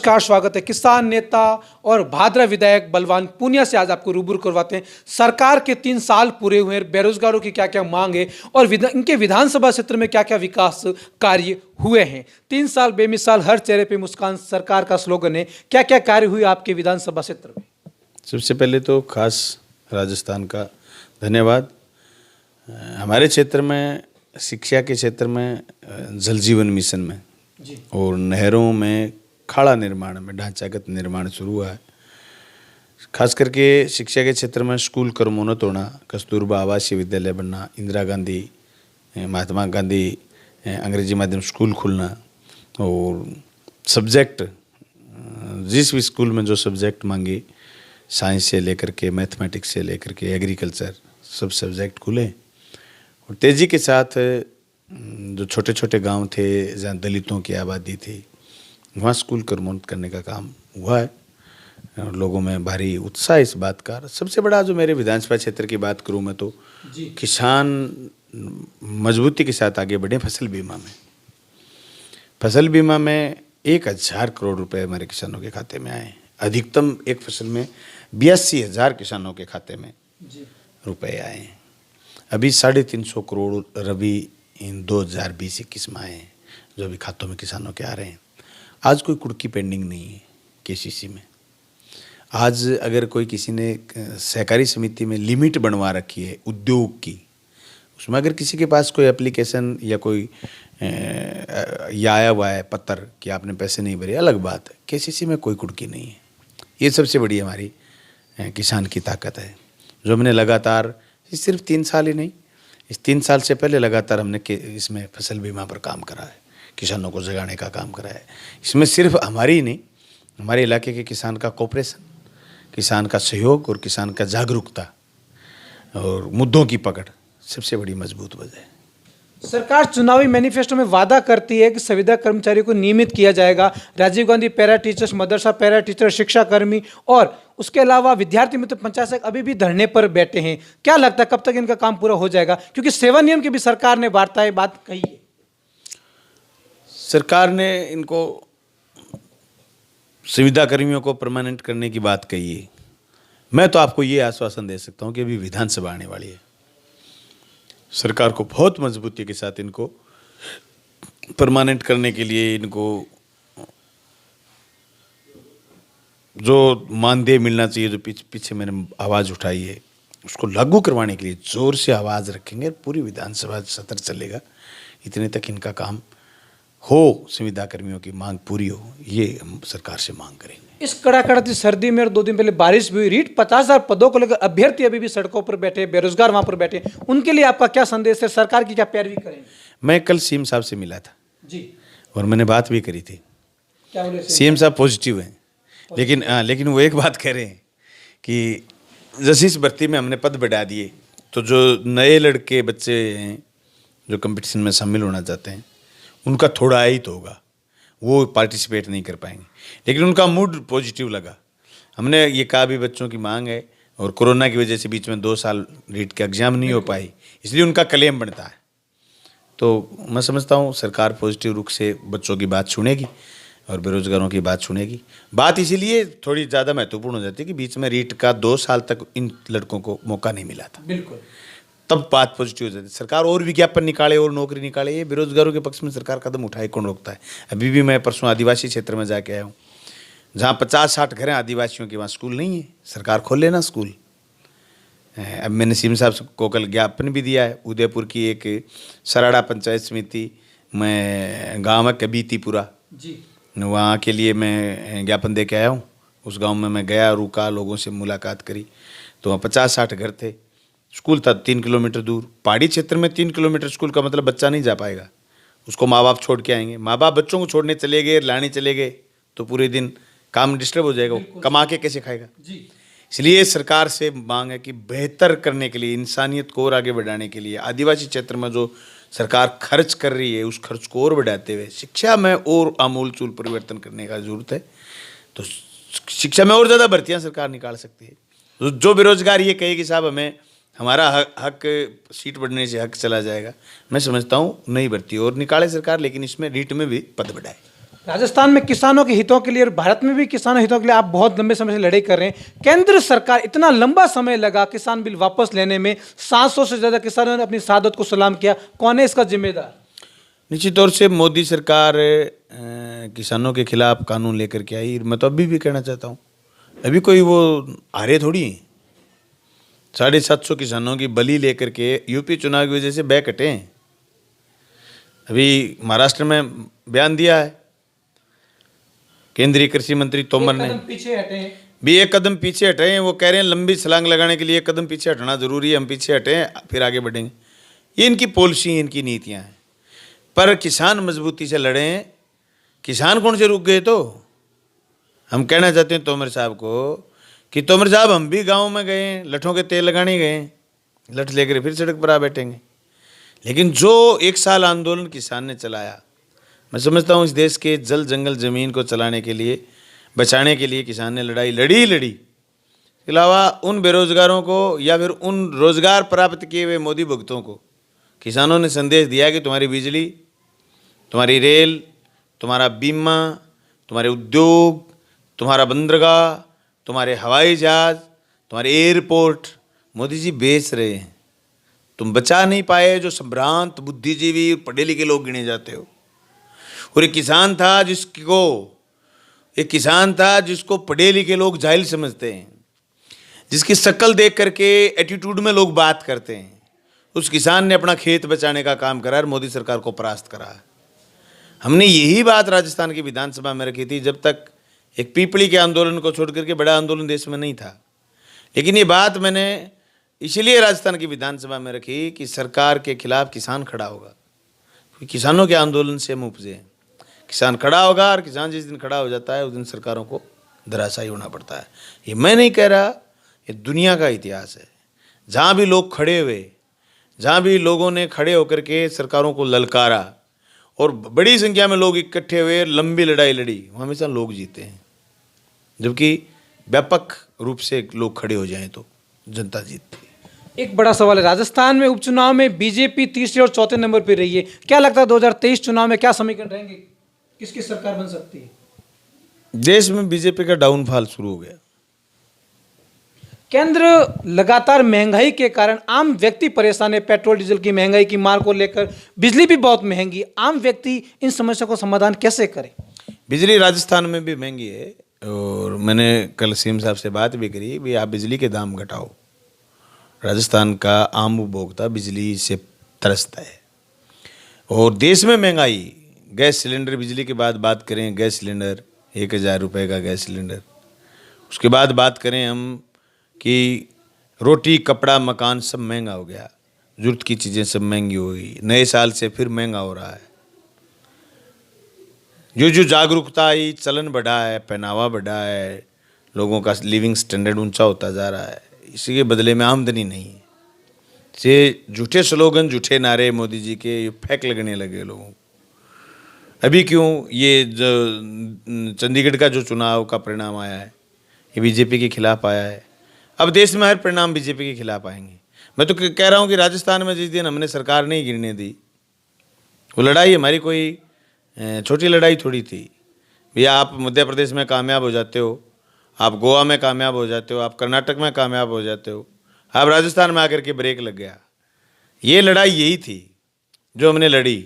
नमस्कार, स्वागत है। किसान नेता और भादरा विधायक बलवान पूनिया से आज आपको रूबरू करवाते हैं। सरकार के 3 साल पूरे हुए हैं, बेरोजगारों की क्या क्या मांग है और इनके विधानसभा क्षेत्र में क्या क्या विकास कार्य हुए हैं। 3 साल बेमिसाल, हर चेहरे पे मुस्कान, सरकार का स्लोगन है। क्या क्या कार्य हुए आपके विधानसभा क्षेत्र में? सबसे पहले तो खास राजस्थान का धन्यवाद। हमारे क्षेत्र में, शिक्षा के क्षेत्र में, जल जीवन मिशन में और नहरों में, खाड़ा निर्माण में ढांचागत निर्माण शुरू हुआ है। खास करके शिक्षा के क्षेत्र में स्कूल क्रमोन्नत होना, कस्तूरबा आवासीय विद्यालय बनना, इंदिरा गांधी, महात्मा गांधी अंग्रेजी माध्यम स्कूल खुलना और सब्जेक्ट, जिस भी स्कूल में जो सब्जेक्ट मांगे, साइंस से लेकर के मैथमेटिक्स से लेकर के एग्रीकल्चर, सब सब्जेक्ट खुले। और तेज़ी के साथ जो छोटे छोटे गांव थे जहाँ दलितों की आबादी थी, वहाँ स्कूल क्रमोन्नत करने का काम हुआ है और लोगों में भारी उत्साह इस बात का। सबसे बड़ा जो मेरे विधानसभा क्षेत्र की बात करूँ मैं तो किसान मजबूती के साथ आगे बढ़े। फसल बीमा में 1,000 करोड़ रुपए हमारे किसानों के खाते में आए। अधिकतम एक फसल में 82,000 किसानों के खाते में रुपए आए हैं। अभी 350 करोड़ रबी इन 2020-21 में आए हैं, जो अभी खातों में किसानों के आ रहे हैं। आज कोई कुड़की पेंडिंग नहीं है केसीसी में। आज अगर कोई किसी ने सहकारी समिति में लिमिट बनवा रखी है उद्योग की, उसमें अगर किसी के पास कोई एप्लीकेशन या कोई या आया हुआ है पत्र कि आपने पैसे नहीं भरे, अलग बात है। केसीसी में कोई कुड़की नहीं है। ये सबसे बड़ी हमारी किसान की ताकत है, जो हमने लगातार, सिर्फ 3 साल ही नहीं, इस 3 साल से पहले लगातार हमने इसमें फसल बीमा पर काम करा है, किसानों को जगाने का काम करा है। इसमें सिर्फ हमारी ही नहीं, हमारे इलाके के किसान का कोऑपरेशन, किसान का सहयोग और किसान का जागरूकता और मुद्दों की पकड़ सबसे बड़ी मजबूत वजह है। सरकार चुनावी मैनिफेस्टो में वादा करती है कि संविदा कर्मचारियों को नियमित किया जाएगा। राजीव गांधी पैरा टीचर्स, मदरसा पैरा टीचर, शिक्षा कर्मी और उसके अलावा विद्यार्थी मित्र पंचायत से अभी भी धरने पर बैठे हैं। क्या लगता है कब तक इनका काम पूरा हो जाएगा? क्योंकि सेवा नियम की भी सरकार ने वार्ता बात कही है। सरकार ने इनको संविदा कर्मियों को परमानेंट करने की बात कही है। मैं तो आपको ये आश्वासन दे सकता हूँ कि अभी विधानसभा आने वाली है। सरकार को बहुत मजबूती के साथ इनको परमानेंट करने के लिए, इनको जो मानदेय मिलना चाहिए, जो पीछे मैंने आवाज़ उठाई है, उसको लागू करवाने के लिए जोर से आवाज़ रखेंगे। पूरी विधानसभा सत्र चलेगा, इतने तक इनका काम हो, संविदा कर्मियों की मांग पूरी हो, ये हम सरकार से मांग करेंगे। इस कड़ाकड़ाती सर्दी में और 2 दिन पहले बारिश भी हुई, रीट 50,000 पदों को लेकर अभ्यर्थी अभी भी सड़कों पर बैठे, बेरोजगार वहां पर बैठे, उनके लिए आपका क्या संदेश है? सरकार की क्या पैरवी करेंगे? मैं कल सीएम साहब से मिला था जी, और मैंने बात भी करी थी। क्या बोले? सीएम साहब पॉजिटिव हैं, लेकिन वो एक बात कह रहे हैं कि जैसे इस भर्ती में हमने पद बढ़ा दिए, तो जो नए लड़के बच्चे हैं जो कंपटीशन में शामिल होना चाहते हैं, उनका थोड़ा ही तो होगा, वो पार्टिसिपेट नहीं कर पाएंगे। लेकिन उनका मूड पॉजिटिव लगा। हमने ये कहा भी बच्चों की मांग है और कोरोना की वजह से बीच में 2 साल रीट के एग्जाम नहीं हो पाई, इसलिए उनका क्लेम बनता है। तो मैं समझता हूँ सरकार पॉजिटिव रुख से बच्चों की बात सुनेगी और बेरोजगारों की बात सुनेगी। बात इसीलिए थोड़ी ज़्यादा महत्वपूर्ण हो जाती है कि बीच में रीट का 2 साल तक इन लड़कों को मौका नहीं मिला था। बिल्कुल, तब बात पॉजिटिव हो जाती है। सरकार और विज्ञापन निकाले और नौकरी निकाले, ये बेरोजगारों के पक्ष में सरकार कदम उठाए, कौन रोकता है? अभी भी मैं परसों आदिवासी क्षेत्र में जाके आया हूँ, जहाँ 50-60 घर हैं आदिवासियों के, वहाँ स्कूल नहीं है। सरकार खोल लेना स्कूल। अब मैंने सीएम साहब को कल ज्ञापन भी दिया है। उदयपुर की एक सराड़ा पंचायत समिति में गाँव है कबीतीपुरा जी, वहाँ के लिए मैं ज्ञापन दे के आया हूँ। उस गाँव में मैं गया, रुका, लोगों से मुलाकात करी, तो वहाँ 50-60 घर थे। स्कूल था 3 किलोमीटर दूर। पहाड़ी क्षेत्र में 3 किलोमीटर स्कूल का मतलब बच्चा नहीं जा पाएगा, उसको माँ बाप छोड़ के आएंगे। माँ बाप बच्चों को छोड़ने चले गए, लाने चले गए, तो पूरे दिन काम डिस्टर्ब हो जाएगा, वो कमा के कैसे खाएगा जी। इसलिए सरकार से मांग है कि बेहतर करने के लिए, इंसानियत को और आगे बढ़ाने के लिए, आदिवासी क्षेत्र में जो सरकार खर्च कर रही है उस खर्च को और बढ़ाते हुए शिक्षा में और आमूलचूल परिवर्तन करने का जरूरत है। तो शिक्षा में और ज़्यादा भर्तियाँ सरकार निकाल सकती है। जो बेरोजगार ये कहे कि साहब हमें हमारा हक सीट बढ़ने से हक चला जाएगा, मैं समझता हूँ नई भर्ती और निकाले सरकार, लेकिन इसमें रीट में भी पद बढ़ाए। राजस्थान में किसानों के हितों के लिए और भारत में भी किसानों हितों के लिए आप बहुत लंबे समय से लड़ाई कर रहे हैं। केंद्र सरकार इतना लंबा समय लगा किसान बिल वापस लेने में, 700 से ज्यादा किसानों ने अपनी शहादत को सलाम किया। कौन है इसका जिम्मेदार? निश्चित तौर से मोदी सरकार किसानों के खिलाफ कानून लेकर के आई। मैं तो अभी भी कहना चाहता हूँ, अभी कोई वो हारे थोड़ी हैं। 750 किसानों की बलि लेकर के यूपी चुनाव की वजह से बैक हटे हैं। अभी महाराष्ट्र में बयान दिया है केंद्रीय कृषि मंत्री तोमर ने, पीछे हटे हैं। भी एक कदम पीछे हटे हैं। वो कह रहे हैं लंबी छलांग लगाने के लिए एक कदम पीछे हटना जरूरी है, हम पीछे हटे हैं फिर आगे बढ़ेंगे। ये इनकी पॉलिसी, इनकी नीतियाँ हैं। पर किसान मजबूती से लड़े हैं। किसान कौन से रुक गए? तो हम कहना चाहते हैं तोमर साहब को कि तोमर साहब हम भी गाँव में गए, लठों के तेल लगाने गए, लठ लेकर फिर सड़क पर आ बैठेंगे। लेकिन जो 1 साल आंदोलन किसान ने चलाया, मैं समझता हूँ इस देश के जल जंगल ज़मीन को चलाने के लिए, बचाने के लिए किसान ने लड़ाई लड़ी। इसके अलावा उन बेरोजगारों को या फिर उन रोजगार प्राप्त किए हुए मोदी भक्तों को किसानों ने संदेश दिया कि तुम्हारी बिजली, तुम्हारी रेल, तुम्हारा बीमा, तुम्हारे उद्योग, तुम्हारा बंदरगाह, तुम्हारे हवाई जहाज, तुम्हारे एयरपोर्ट मोदी जी बेच रहे हैं। तुम बचा नहीं पाए जो संभ्रांत बुद्धिजीवी पढ़े लिखे लोग गिने जाते हो। और एक किसान था जिसको पढ़े लिखे लोग जाहिल समझते हैं, जिसकी शक्ल देख करके एटीट्यूड में लोग बात करते हैं। उस किसान ने अपना खेत बचाने का काम करा और मोदी सरकार को परास्त करा। हमने यही बात राजस्थान की विधानसभा में रखी थी जब तक एक पीपली के आंदोलन को छोड़ करके बड़ा आंदोलन देश में नहीं था। लेकिन ये बात मैंने इसलिए राजस्थान की विधानसभा में रखी कि सरकार के खिलाफ किसान खड़ा होगा, क्योंकि किसानों के आंदोलन से हम उपजे हैं। किसान खड़ा होगा और किसान जिस दिन खड़ा हो जाता है उस दिन सरकारों को धराशायी होना पड़ता है। ये मैं नहीं कह रहा, ये दुनिया का इतिहास है। जहाँ भी लोग खड़े हुए, जहाँ भी लोगों ने खड़े होकर के सरकारों को ललकारा और बड़ी संख्या में लोग इकट्ठे हुए, लंबी लड़ाई लड़ी, वहाँ हमेशा लोग जीते हैं। जबकि व्यापक रूप से लोग खड़े हो जाएं तो जनता जीतती है। एक बड़ा सवाल है, राजस्थान में उपचुनाव में बीजेपी तीसरे और चौथे नंबर पर रही है। क्या लगता है 2023 चुनाव में क्या समीकरण रहेंगे, किसकी सरकार बन सकती है? देश में बीजेपी का डाउनफॉल शुरू हो गया। केंद्र लगातार महंगाई के कारण आम व्यक्ति परेशान है। पेट्रोल डीजल की महंगाई की मार को लेकर, बिजली भी बहुत महंगी। आम व्यक्ति इन समस्या को समाधान कैसे करे? बिजली राजस्थान में भी महंगी है और मैंने कल सीएम साहब से बात भी करी, भी आप बिजली के दाम घटाओ। राजस्थान का आम उपभोक्ता बिजली से तरसता है। और देश में महंगाई, गैस सिलेंडर, बिजली के बाद बात करें गैस सिलेंडर 1000 रुपये का गैस सिलेंडर। उसके बाद बात करें हम कि रोटी, कपड़ा, मकान सब महंगा हो गया। जरूरत की चीज़ें सब महंगी हो गई। नए साल से फिर महंगा हो रहा है। जो जागरूकता आई, चलन बढ़ा है, पहनावा बढ़ा है, लोगों का लिविंग स्टैंडर्ड ऊंचा होता जा रहा है। इसी के बदले में आमदनी नहीं है। ये झूठे स्लोगन, झूठे नारे मोदी जी के ये फेंक लगने लगे लोगों को। अभी क्यों ये जो चंडीगढ़ का जो चुनाव का परिणाम आया है, ये बीजेपी के खिलाफ आया है। अब देश में हर परिणाम बीजेपी के खिलाफ आएंगे। मैं तो कह रहा हूँ कि राजस्थान में जिस दिन हमने सरकार नहीं गिरने दी, वो लड़ाई हमारी कोई छोटी लड़ाई थोड़ी थी। भैया आप मध्य प्रदेश में कामयाब हो जाते हो, आप गोवा में कामयाब हो जाते हो, आप कर्नाटक में कामयाब हो जाते हो, आप राजस्थान में आकर के ब्रेक लग गया। ये लड़ाई यही थी जो हमने लड़ी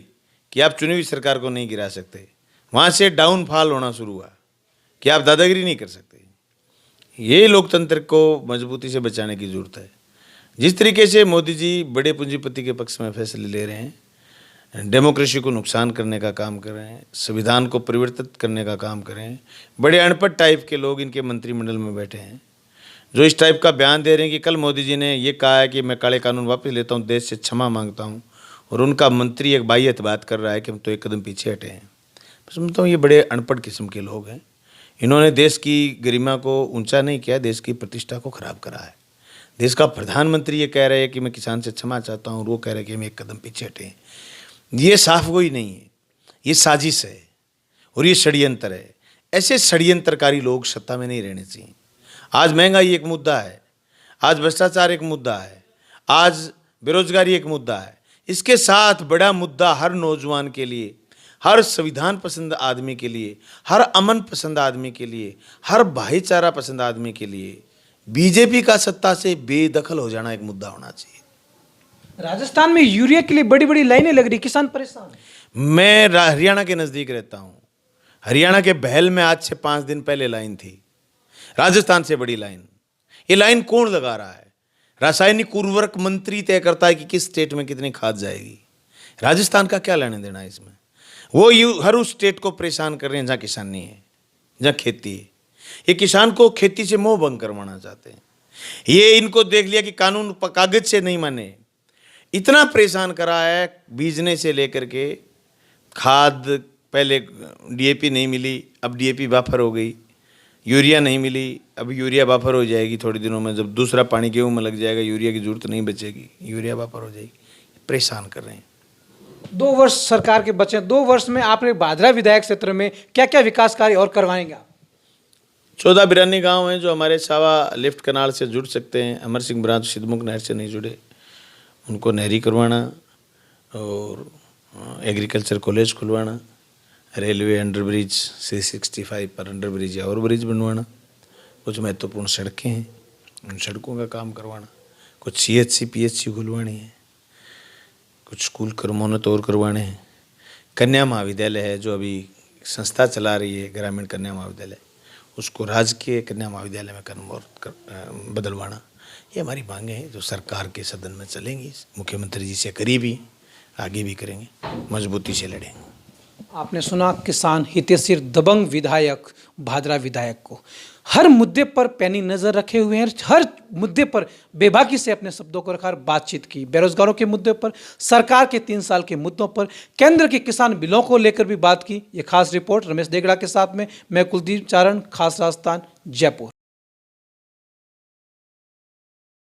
कि आप चुनी हुई सरकार को नहीं गिरा सकते। वहाँ से डाउनफॉल होना शुरू हुआ कि आप दादागिरी नहीं कर सकते। ये लोकतंत्र को मजबूती से बचाने की जरूरत है। जिस तरीके से मोदी जी बड़े पूंजीपति के पक्ष में फैसले ले रहे हैं, डेमोक्रेसी को नुकसान करने का काम कर रहे हैं, संविधान को परिवर्तित करने का काम कर रहे हैं। बड़े अनपढ़ टाइप के लोग इनके मंत्रिमंडल में बैठे हैं जो इस टाइप का बयान दे रहे हैं कि कल मोदी जी ने ये कहा है कि मैं काले कानून वापस लेता हूँ, देश से क्षमा मांगता हूँ, और उनका मंत्री एक बाह्यत बात कर रहा है कि हम तो एक कदम पीछे हटे हैं। मैं समझता हूँ ये बड़े अनपढ़ किस्म के लोग हैं। इन्होंने देश की गरिमा को ऊंचा नहीं किया, देश की प्रतिष्ठा को खराब करा है। देश का प्रधानमंत्री ये कह रहे हैं कि मैं किसान से क्षमा चाहता हूँ, वो कह रहे हैं कि हम एक कदम पीछे हटे हैं। ये साफ गोई नहीं है, ये साजिश है और ये षड्यंत्र है। ऐसे षड्यंत्रकारी लोग सत्ता में नहीं रहने चाहिए। आज महंगाई एक मुद्दा है, आज भ्रष्टाचार एक मुद्दा है, आज बेरोजगारी एक मुद्दा है। इसके साथ बड़ा मुद्दा हर नौजवान के लिए, हर संविधान पसंद आदमी के लिए, हर अमन पसंद आदमी के लिए, हर भाईचारा पसंद आदमी के लिए बीजेपी का सत्ता से बेदखल हो जाना एक मुद्दा होना चाहिए। राजस्थान में यूरिया के लिए बड़ी बड़ी लाइनें लग रही, किसान परेशान है। मैं हरियाणा के नज़दीक रहता हूँ। हरियाणा के बहल में आज से 5 दिन पहले लाइन थी, राजस्थान से बड़ी लाइन। ये लाइन कौन लगा रहा है? रासायनिक उर्वरक मंत्री तय करता है कि किस स्टेट में कितनी खाद जाएगी। राजस्थान का क्या लेने देना है इसमें? वो हर उस स्टेट को परेशान कर रहे हैं जहाँ किसान नहीं है, जहाँ खेती है। ये किसान को खेती से मोह भंग करवाना चाहते हैं। ये इनको देख लिया कि कानून कागज से नहीं माने, इतना परेशान करा है। बीजने से लेकर के खाद, पहले डीएपी नहीं मिली, अब डीएपी वाफर हो गई। यूरिया नहीं मिली, अब यूरिया वाफर हो जाएगी थोड़े दिनों में। जब दूसरा पानी गेहूँ में लग जाएगा, यूरिया की जरूरत नहीं बचेगी, यूरिया वाफर हो जाएगी। परेशान कर रहे हैं। 2 वर्ष सरकार के बचे, 2 वर्ष में आपने भादरा विधायक क्षेत्र में क्या क्या विकास कार्य और करवाएंगे आप? 14 बिरानी गाँव हैं जो हमारे सावा लिफ्ट कनाल से जुड़ सकते हैं। अमर सिंह ब्रांच सिद्धमुख नहर से नहीं जुड़े, उनको नहरी करवाना, और एग्रीकल्चर कॉलेज खुलवाना, रेलवे अंडर ब्रिज C65 पर अंडर ब्रिज या और ब्रिज बनवाना, कुछ महत्वपूर्ण सड़कें हैं उन सड़कों का काम करवाना, कुछ CHC PHC खुलवानी है, कुछ स्कूल क्रमोन्नत और करवाने हैं। कन्या महाविद्यालय है जो अभी संस्था चला रही है, ग्रामीण कन्या महाविद्यालय, उसको राजकीय कन्या महाविद्यालय में बदलवाना। ये हमारी मांगे हैं जो सरकार के सदन में चलेंगी। मुख्यमंत्री जी से करीबी, आगे भी करेंगे, मजबूती से लड़ेंगे। आपने सुना किसान हितैषी दबंग विधायक भादरा विधायक को हर मुद्दे पर पैनी नजर रखे हुए हैं, हर मुद्दे पर बेबाकी से अपने शब्दों को रखा, बातचीत की। बेरोजगारों के मुद्दे पर, सरकार के 3 साल के मुद्दों पर, केंद्र के किसान बिलों को लेकर भी बात की। ये खास रिपोर्ट रमेश देगड़ा के साथ में मैं कुलदीप चारण, खास राजस्थान, जयपुर।